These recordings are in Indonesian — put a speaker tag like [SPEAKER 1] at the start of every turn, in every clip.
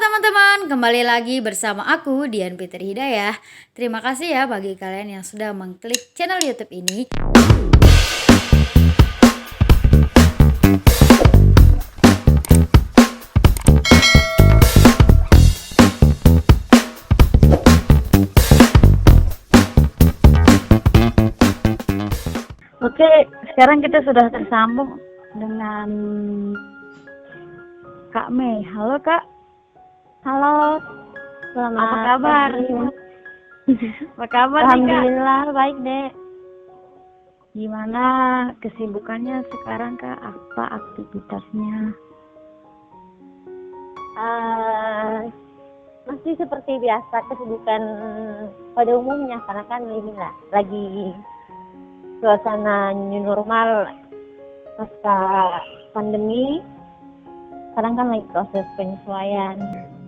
[SPEAKER 1] teman-teman, kembali lagi bersama aku Dian Fitri Hidayah. Terima kasih ya bagi kalian yang sudah mengklik channel YouTube ini.
[SPEAKER 2] Oke, sekarang kita sudah tersambung dengan Kak Mei. Halo Kak.
[SPEAKER 3] Halo, selamat
[SPEAKER 2] Apa kabar?
[SPEAKER 3] pagi.
[SPEAKER 2] Apa kabar nih Kak?
[SPEAKER 3] Alhamdulillah baik dek.
[SPEAKER 2] Gimana kesibukannya sekarang Kak? Apa aktivitasnya?
[SPEAKER 3] Masih seperti biasa kesibukan pada umumnya karena kan inilah lagi suasana new normal pasca pandemi. Sekarang kan lagi proses penyesuaian.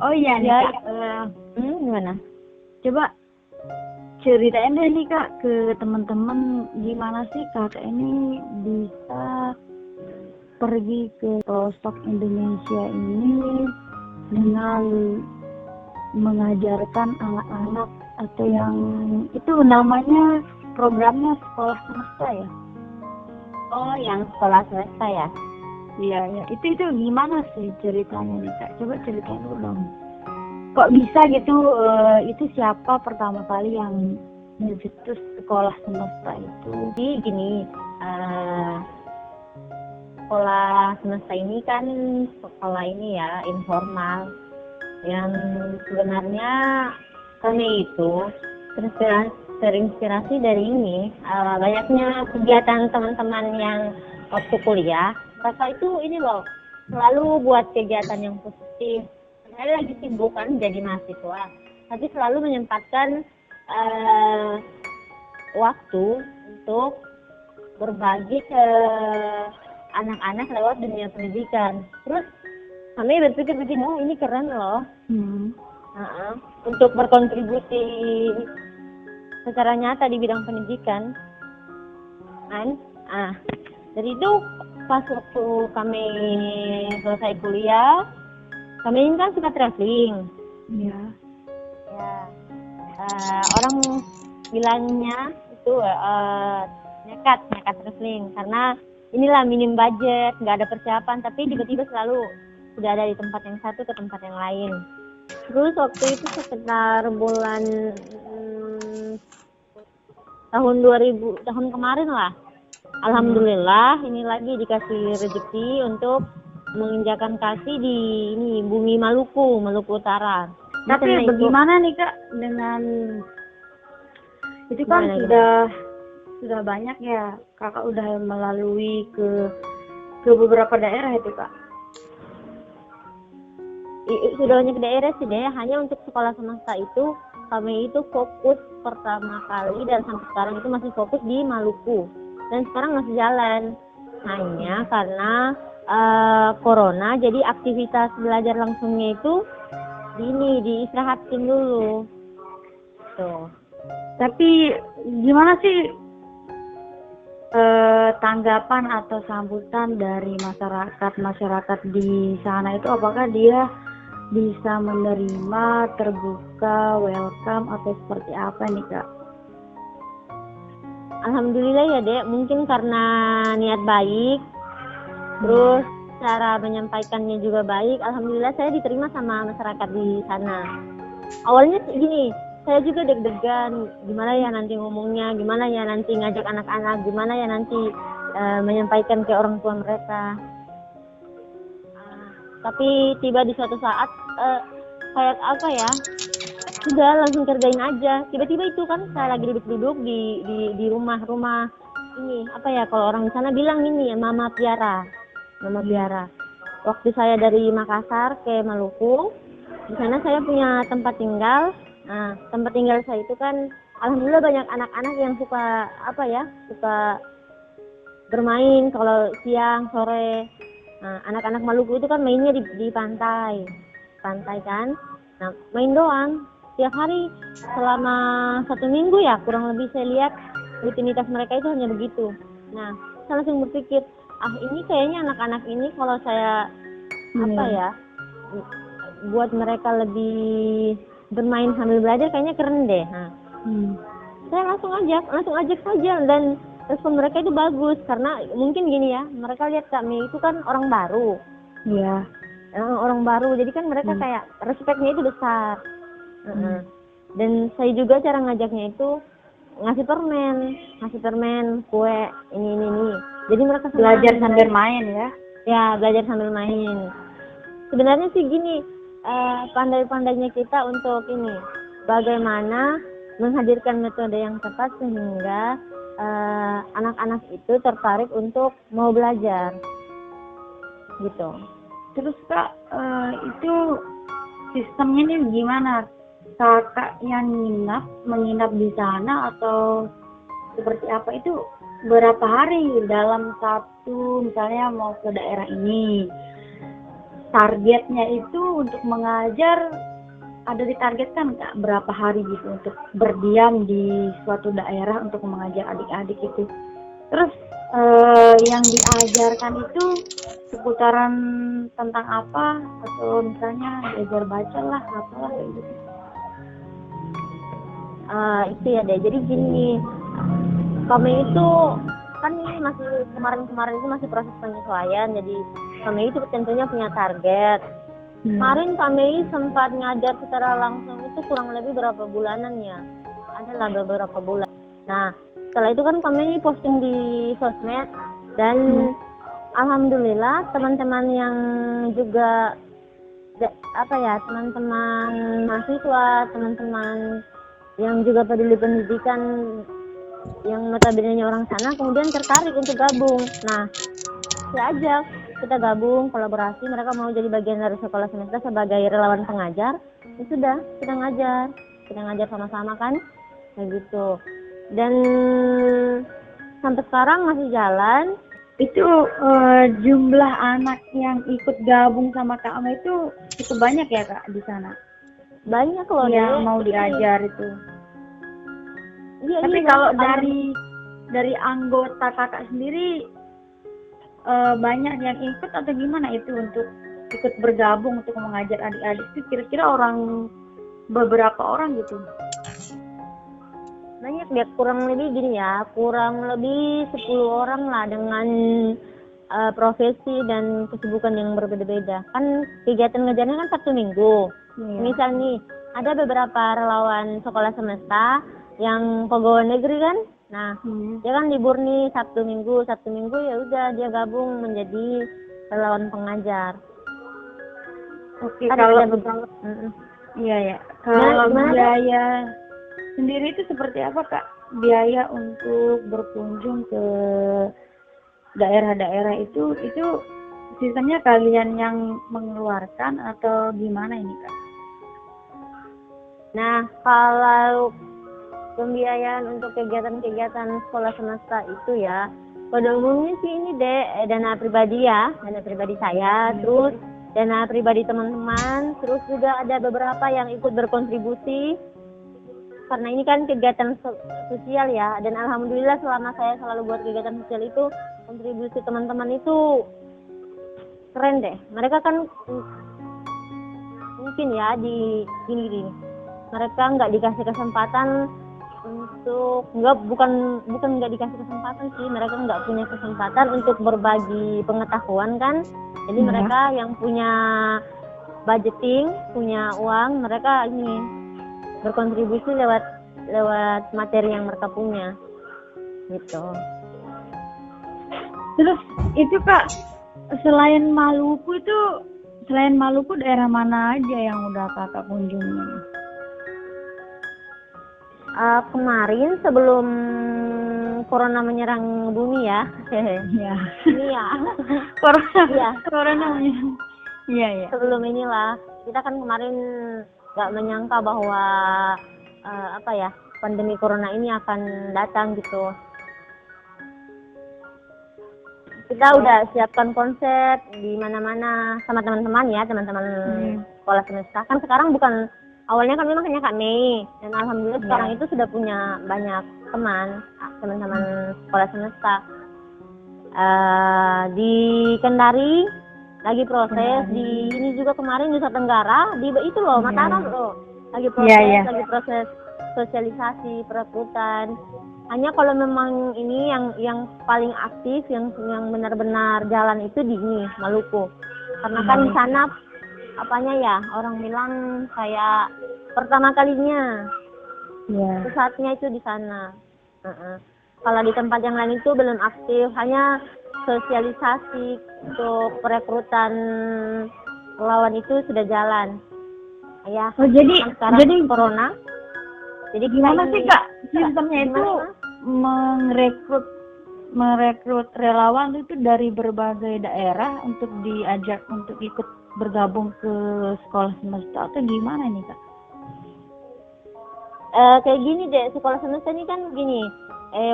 [SPEAKER 2] Oh iya nih
[SPEAKER 3] Ya,
[SPEAKER 2] Kak.
[SPEAKER 3] gimana?
[SPEAKER 2] Coba ceritain deh nih Kak ke teman-teman gimana sih Kakak ini bisa pergi ke pelosok Indonesia ini dengan mengajarkan anak-anak atau yang itu namanya programnya sekolah semesta ya?
[SPEAKER 3] Oh, yang sekolah semesta ya?
[SPEAKER 2] Iya ya. Itu gimana sih ceritanya nih Kak? Coba ceritain dulu dong. Kok bisa gitu? Itu siapa pertama kali yang mencetus sekolah semesta itu?
[SPEAKER 3] Jadi gini, sekolah semesta ini kan sekolah ini ya informal yang sebenarnya kami itu terinspirasi dari ini banyaknya kegiatan teman-teman yang waktu kuliah mereka itu ini loh selalu buat kegiatan yang positif. Saya lagi sibuk kan jadi mahasiswa tapi selalu menyempatkan waktu untuk berbagi ke anak-anak lewat dunia pendidikan. Terus kami berpikir begini, oh ini keren loh. Untuk berkontribusi secara nyata di bidang pendidikan. Kan? Dari itu pas waktu kami selesai kuliah, kami ini kan suka traveling.
[SPEAKER 2] Iya.
[SPEAKER 3] Ya, orang bilangnya itu nekat traveling karena inilah minim budget, nggak ada persiapan, tapi tiba-tiba selalu sudah ada di tempat yang satu ke tempat yang lain. Terus waktu itu sekitar bulan tahun 2000 tahun kemarin lah. Alhamdulillah ini lagi dikasih rezeki untuk menginjakan kaki di ini bumi Maluku Utara.
[SPEAKER 2] Tapi bagaimana nih Kak dengan itu kan sudah banyak ya Kakak udah melalui ke beberapa daerah itu Kak.
[SPEAKER 3] Sudah banyak daerah sih deh, hanya untuk sekolah semesta itu kami itu fokus pertama kali dan sampai sekarang itu masih fokus di Maluku dan sekarang masih jalan hanya karena corona jadi aktivitas belajar langsungnya itu diistirahatin dulu tuh.
[SPEAKER 2] Tapi gimana sih tanggapan atau sambutan dari masyarakat di sana itu, apakah dia bisa menerima, terbuka, welcome atau seperti apa nih Kak?
[SPEAKER 3] Alhamdulillah ya dek, mungkin karena niat baik, terus cara menyampaikannya juga baik. Alhamdulillah saya diterima sama masyarakat di sana. Awalnya gini, saya juga deg-degan, gimana ya nanti ngomongnya, gimana ya nanti ngajak anak-anak, gimana ya nanti menyampaikan ke orang tua mereka. Tapi tiba di suatu saat kayak apa ya, sudah langsung kerjain aja. Tiba-tiba itu kan saya lagi duduk-duduk di rumah ini apa ya, kalau orang di sana bilang ini ya mama piara. Waktu saya dari Makassar ke Maluku, di sana saya punya tempat tinggal. Nah, tempat tinggal saya itu kan alhamdulillah banyak anak-anak yang suka bermain kalau siang sore. Nah, anak-anak Maluku itu kan mainnya di pantai kan. Nah, main doang tiap hari selama 1 minggu ya kurang lebih saya lihat rutinitas mereka itu hanya begitu. Nah, saya langsung berpikir, ini kayaknya anak-anak ini kalau saya buat mereka lebih bermain sambil belajar kayaknya keren deh. Nah, saya langsung ajak saja, dan respon mereka itu bagus karena mungkin gini ya, mereka lihat kami itu kan orang baru.
[SPEAKER 2] Iya.
[SPEAKER 3] Orang baru, jadi kan mereka kayak respectnya itu besar. Dan saya juga cara ngajaknya itu ngasih permen, kue, ini. Jadi mereka senang.
[SPEAKER 2] Belajar sambil main ya.
[SPEAKER 3] Ya, belajar sambil main. Sebenarnya sih gini, pandai-pandainya kita untuk ini, bagaimana menghadirkan metode yang tepat sehingga anak-anak itu tertarik untuk mau belajar, gitu.
[SPEAKER 2] Terus Kak, itu sistemnya nih gimana? Kakak yang menginap di sana atau seperti apa, itu berapa hari dalam satu, misalnya mau ke daerah ini, targetnya itu untuk mengajar ada ditargetkan Kak berapa hari gitu untuk berdiam di suatu daerah untuk mengajar adik-adik itu? Terus yang diajarkan itu seputaran tentang apa, atau misalnya belajar baca lah apalah kayak gitu?
[SPEAKER 3] Itu ya deh, jadi gini, kami itu kan ini masih kemarin itu masih proses penyesuaian, jadi kami itu tentunya punya target. Kemarin kami sempat ngajar secara langsung itu kurang lebih berapa bulanannya, adalah beberapa bulan. Nah, setelah itu kan kami posting di sosmed, dan alhamdulillah teman-teman yang juga teman-teman mahasiswa, teman-teman yang juga peduli pendidikan yang notabene orang sana kemudian tertarik untuk gabung. Nah, saya ajak kita gabung, kolaborasi, mereka mau jadi bagian dari sekolah semesta sebagai relawan pengajar. Ya sudah, kita ngajar sama-sama kan, kayak gitu. Dan sampai sekarang masih jalan.
[SPEAKER 2] Itu jumlah anak yang ikut gabung sama Kak Ama itu cukup banyak ya Kak di sana?
[SPEAKER 3] Banyak loh
[SPEAKER 2] yang mau diajar itu.
[SPEAKER 3] Iya,
[SPEAKER 2] tapi
[SPEAKER 3] iya,
[SPEAKER 2] kalau dari anggota Kakak sendiri banyak yang ikut atau gimana itu untuk ikut bergabung untuk mengajar adik-adik itu, kira-kira beberapa orang gitu?
[SPEAKER 3] Banyak dia, kurang lebih 10 orang lah dengan profesi dan kesibukan yang berbeda-beda. Kan kegiatan ngajarnya kan Sabtu Minggu. Misal nih, ada beberapa relawan sekolah semesta yang pegawai negeri kan. Nah, dia kan libur nih Sabtu Minggu ya udah dia gabung menjadi relawan pengajar.
[SPEAKER 2] Oke, kalau iya ya. Kalau biaya sendiri itu seperti apa Kak? Biaya untuk berkunjung ke daerah-daerah itu sistemnya kalian yang mengeluarkan atau gimana ini Kak?
[SPEAKER 3] Nah, kalau pembiayaan untuk kegiatan-kegiatan sekolah semesta itu ya, pada umumnya sih ini dana pribadi ya, dana pribadi saya, terus dana pribadi teman-teman, terus juga ada beberapa yang ikut berkontribusi, karena ini kan kegiatan sosial ya, dan alhamdulillah selama saya selalu buat kegiatan sosial itu, kontribusi teman-teman itu keren deh. Mereka kan mungkin ya di gini, mereka nggak dikasih kesempatan untuk bukan nggak dikasih kesempatan sih, mereka nggak punya kesempatan untuk berbagi pengetahuan kan. Jadi mereka yang punya budgeting, punya uang, mereka ini berkontribusi lewat materi yang mereka punya gitu.
[SPEAKER 2] Terus itu Kak, selain Maluku daerah mana aja yang udah Kakak kunjungi?
[SPEAKER 3] Kemarin sebelum corona menyerang bumi ya.
[SPEAKER 2] Iya.
[SPEAKER 3] Iya.
[SPEAKER 2] Corona menyerang. Iya.
[SPEAKER 3] Sebelum inilah, kita kan kemarin nggak menyangka bahwa pandemi corona ini akan datang gitu. Kita udah siapkan konsep di mana-mana sama teman-teman sekolah semesta. Kan sekarang awalnya kan memang hanya Kak Mei, dan alhamdulillah sekarang itu sudah punya banyak teman-teman sekolah semesta. Di Kendari lagi proses di ini juga kemarin Nusa Tenggara di itu loh Mataram loh lagi
[SPEAKER 2] Iya.
[SPEAKER 3] lagi proses sosialisasi perekrutan. Hanya kalau memang ini yang paling aktif yang benar-benar jalan itu di ini Maluku karena kan di sana apanya ya orang bilang kayak pertama kalinya
[SPEAKER 2] Iya.
[SPEAKER 3] pusatnya itu di sana. Kalau di tempat yang lain itu belum aktif, hanya sosialisasi untuk perekrutan relawan itu sudah jalan. Ya,
[SPEAKER 2] Oh,
[SPEAKER 3] kan sekarang
[SPEAKER 2] jadi
[SPEAKER 3] corona. Jadi
[SPEAKER 2] gimana
[SPEAKER 3] kita
[SPEAKER 2] sih
[SPEAKER 3] ini-
[SPEAKER 2] Kak sistemnya itu
[SPEAKER 3] Gimana?
[SPEAKER 2] merekrut relawan itu dari berbagai daerah untuk diajak untuk ikut bergabung ke sekolah semesta atau gimana nih Kak?
[SPEAKER 3] Kayak gini deh, sekolah semesta ini kan gini,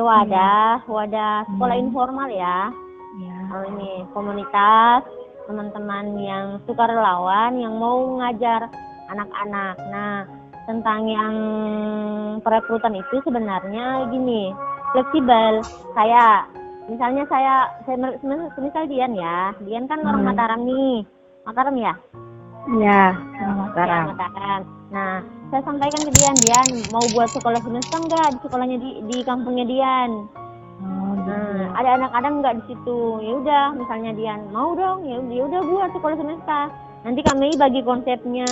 [SPEAKER 3] wadah sekolah informal ya.
[SPEAKER 2] Iya.
[SPEAKER 3] Ini komunitas teman-teman yang sukarelawan yang mau ngajar anak-anak. Nah, tentang yang perekrutan itu sebenarnya gini, fleksibel. Misalnya saya misal Dian ya, Dian kan orang Mataram nih, Mataram ya.
[SPEAKER 2] Iya,
[SPEAKER 3] Ya,
[SPEAKER 2] Mataram.
[SPEAKER 3] Mataram. Nah, saya sampaikan ke Dian mau buat sekolah semesta enggak di sekolahnya di kampungnya Dian.
[SPEAKER 2] Oh, gitu.
[SPEAKER 3] Nah, ada anak-anak nggak di situ. Ya udah, misalnya Dian mau dong, ya udah buat sekolah semesta. Nanti kami bagi konsepnya.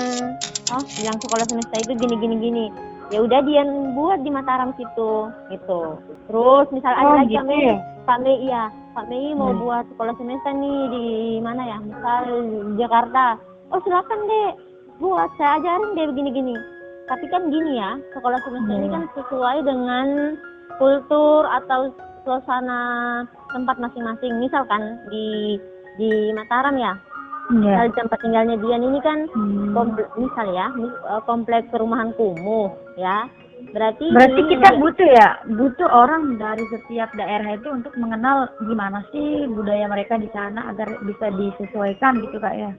[SPEAKER 3] Oh, bilang sekolah semesta itu gini. Ya udah Dian buat di Mataram situ, gitu. Terus misal ada lagi
[SPEAKER 2] gitu ya?
[SPEAKER 3] Pak Mei mau buat sekolah semesta nih di mana ya? Misal di Jakarta. Oh silakan deh, buat saya ajarin deh begini. Tapi kan gini ya, sekolah semesta ini kan sesuai dengan kultur atau suasana tempat masing-masing. Misalkan di Mataram ya,
[SPEAKER 2] Iya.
[SPEAKER 3] tempat tinggalnya Dian ini kan kompleks perumahan kumuh ya. Berarti ini
[SPEAKER 2] kita butuh orang dari setiap daerah itu untuk mengenal gimana sih budaya mereka di sana agar bisa disesuaikan gitu Kak ya.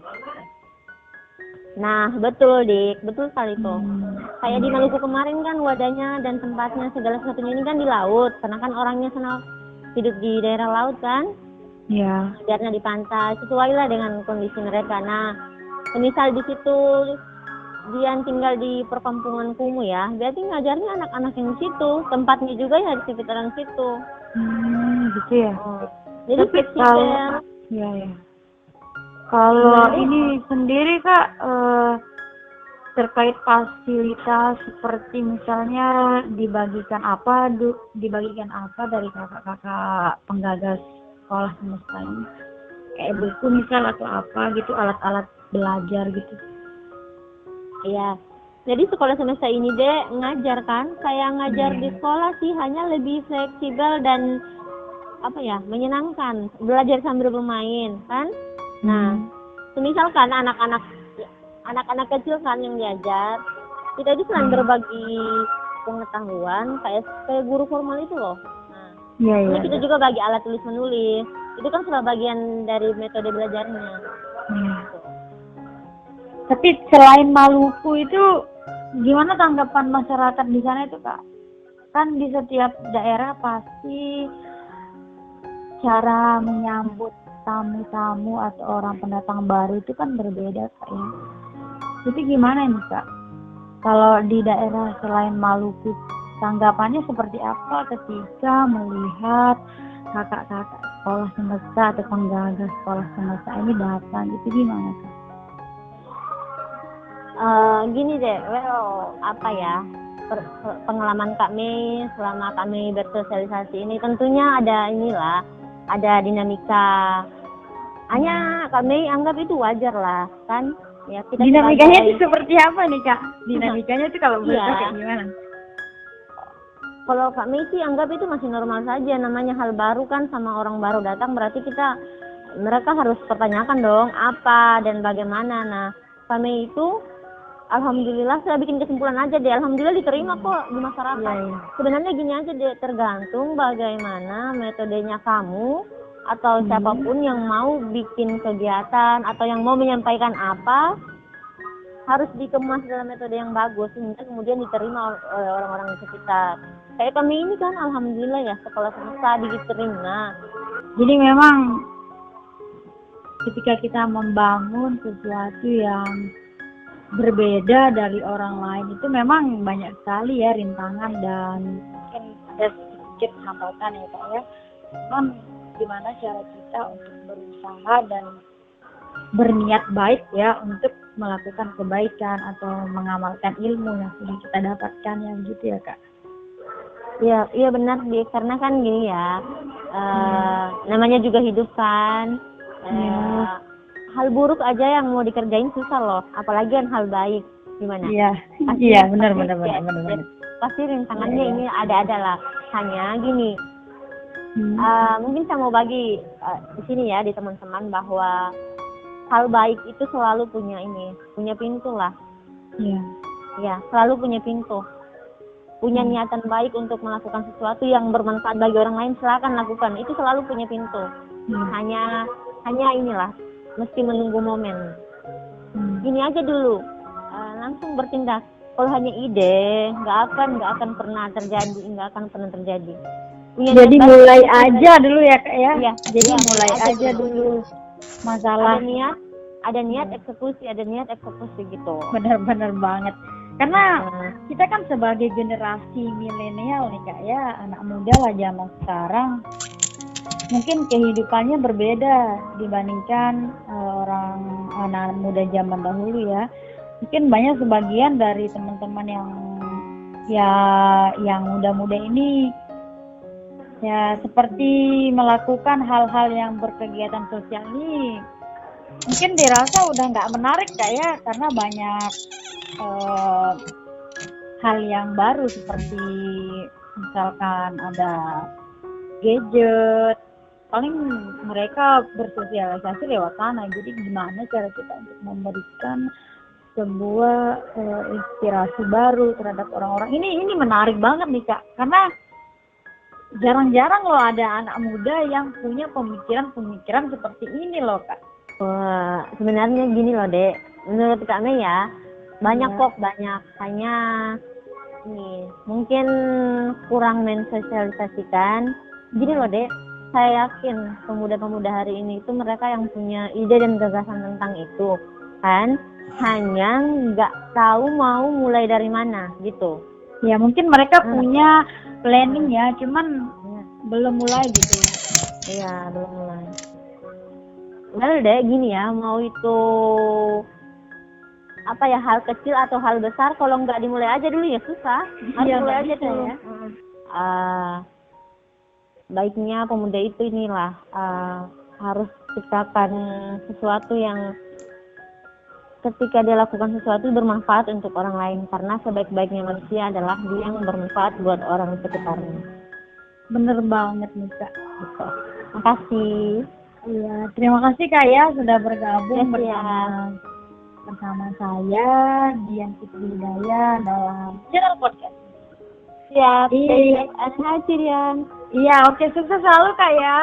[SPEAKER 3] Nah, betul sekali tuh. Kayak di Maluku kemarin kan wadahnya dan tempatnya segala sesuatunya ini kan di laut, karena kan orangnya sana hidup di daerah laut kan.
[SPEAKER 2] Iya.
[SPEAKER 3] Biarnya di pantai, sesuai lah dengan kondisi mereka. Nah, misal di situ Dian tinggal di perkampungan kumuh ya, berarti ngajarnya anak-anak yang di situ, tempatnya juga ya di sekitaran situ.
[SPEAKER 2] Gitu ya.
[SPEAKER 3] Jadi
[SPEAKER 2] Tapi
[SPEAKER 3] fleksibel.
[SPEAKER 2] Iya. Kalau ini sendiri Kak terkait fasilitas seperti misalnya dibagikan apa dari kakak-kakak penggagas sekolah semesta ini kayak buku misal atau apa gitu alat-alat belajar gitu.
[SPEAKER 3] Iya. Jadi sekolah semesta ini deh ngajar kan, kayak ngajar di sekolah sih, hanya lebih fleksibel dan menyenangkan, belajar sambil bermain kan. Nah, misalkan anak-anak kecil kan yang diajar, kita itu selain berbagi pengetahuan kayak guru formal itu loh. Nah, ini kita juga bagi alat tulis menulis. Itu kan salah bagian dari metode belajarnya.
[SPEAKER 2] Tapi selain Maluku itu gimana tanggapan masyarakat di sana itu Kak? Kan di setiap daerah pasti cara menyambut tamu-tamu atau orang pendatang baru itu kan berbeda Kak ya. Itu gimana nih Kak? Kalau di daerah selain Maluku tanggapannya seperti apa ketika melihat kakak-kakak sekolah semesta atau penggagas sekolah semesta ini datang, itu gimana Kak?
[SPEAKER 3] Gini deh, pengalaman kami selama kami bersosialisasi ini tentunya ada dinamika. Hanya kami anggap itu wajar lah kan. Ya,
[SPEAKER 2] dinamikanya itu seperti apa nih Kak? Dinamikanya itu kalau boleh kayak gimana?
[SPEAKER 3] Kalau kami sih anggap itu masih normal saja, namanya hal baru kan, sama orang baru datang berarti mereka harus pertanyakan dong apa dan bagaimana. Nah, kami itu alhamdulillah saya bikin kesimpulan aja deh, alhamdulillah diterima kok di masyarakat. Sebenarnya gini aja deh, tergantung bagaimana metodenya kamu atau siapapun yang mau bikin kegiatan atau yang mau menyampaikan apa, harus dikemas dalam metode yang bagus sehingga kemudian diterima oleh orang-orang di sekitar. Kayak kami ini kan alhamdulillah ya sekolah semesta diterima.
[SPEAKER 2] Jadi memang ketika kita membangun sesuatu yang berbeda dari orang lain itu memang banyak sekali ya rintangan dan mungkin ada sedikit hambatan ya Kak ya. Cuman gimana cara kita untuk berusaha dan berniat baik ya untuk melakukan kebaikan atau mengamalkan ilmu yang sudah kita dapatkan ya gitu ya Kak.
[SPEAKER 3] Iya benar Dik, karena kan gini ya, namanya juga hidup kan. Hal buruk aja yang mau dikerjain susah loh, apalagi yang hal baik. Gimana?
[SPEAKER 2] Iya,
[SPEAKER 3] Pasti-
[SPEAKER 2] iya benar.
[SPEAKER 3] Pasti rintangannya ini ada lah. Hanya gini,
[SPEAKER 2] Hmm.
[SPEAKER 3] mungkin saya mau bagi di sini ya di teman-teman bahwa hal baik itu selalu punya pintu lah.
[SPEAKER 2] Iya.
[SPEAKER 3] Ya, selalu punya pintu. Punya niatan baik untuk melakukan sesuatu yang bermanfaat bagi orang lain, silakan lakukan. Itu selalu punya pintu. Hanya inilah, mesti menunggu momen. Gini aja dulu, langsung bertindak. Kalau hanya ide, nggak akan pernah terjadi,
[SPEAKER 2] Jadi mulai aja dulu ya Kak ya.
[SPEAKER 3] Iya,
[SPEAKER 2] Jadi
[SPEAKER 3] iya,
[SPEAKER 2] mulai
[SPEAKER 3] aja
[SPEAKER 2] aja dulu masalah.
[SPEAKER 3] ada niat eksekusi gitu.
[SPEAKER 2] Benar-benar banget. Karena kita kan sebagai generasi milenial nih Kak ya, anak muda lah zaman sekarang, mungkin kehidupannya berbeda dibandingkan orang anak muda zaman dahulu ya. Mungkin banyak sebagian dari teman-teman yang muda-muda ini ya seperti melakukan hal-hal yang berkegiatan sosial ini mungkin dirasa udah nggak menarik Kak ya, karena banyak hal yang baru seperti misalkan ada gadget, paling mereka bersosialisasi lewat sana. Jadi gimana cara kita untuk memberikan sebuah inspirasi baru terhadap orang-orang ini menarik banget nih Kak, karena jarang-jarang loh ada anak muda yang punya pemikiran seperti ini loh Kak.
[SPEAKER 3] Wah, sebenarnya gini loh Dek, menurut kami ya banyak
[SPEAKER 2] Iya.
[SPEAKER 3] kok, hanya ini mungkin kurang mensosialisasikan. Gini loh Dek, saya yakin pemuda-pemuda hari ini itu mereka yang punya ide dan gagasan tentang itu kan, hanya nggak tahu mau mulai dari mana gitu.
[SPEAKER 2] Ya mungkin mereka punya planning ya, cuman belum mulai gitu.
[SPEAKER 3] Iya, belum mulai. Well deh gini ya, mau itu apa ya, hal kecil atau hal besar, kalau nggak dimulai aja dulu ya susah. Harus
[SPEAKER 2] Iya,
[SPEAKER 3] mulai
[SPEAKER 2] nggak
[SPEAKER 3] aja
[SPEAKER 2] bisa
[SPEAKER 3] dulu.
[SPEAKER 2] ya.
[SPEAKER 3] Baiknya pemuda itu inilah harus ciptakan sesuatu yang ketika dia lakukan sesuatu bermanfaat untuk orang lain, karena sebaik-baiknya manusia adalah dia yang bermanfaat buat orang sekitarnya.
[SPEAKER 2] Bener banget nih Kak.
[SPEAKER 3] Gitu. Makasih.
[SPEAKER 2] Iya, terima kasih Kak ya sudah bergabung
[SPEAKER 3] Ya.
[SPEAKER 2] bersama saya Dian Fitri Hidayah dalam channel podcast.
[SPEAKER 3] Siap.
[SPEAKER 2] Iya.
[SPEAKER 3] Jadi, Rian.
[SPEAKER 2] Iya, oke, sukses selalu Kak ya.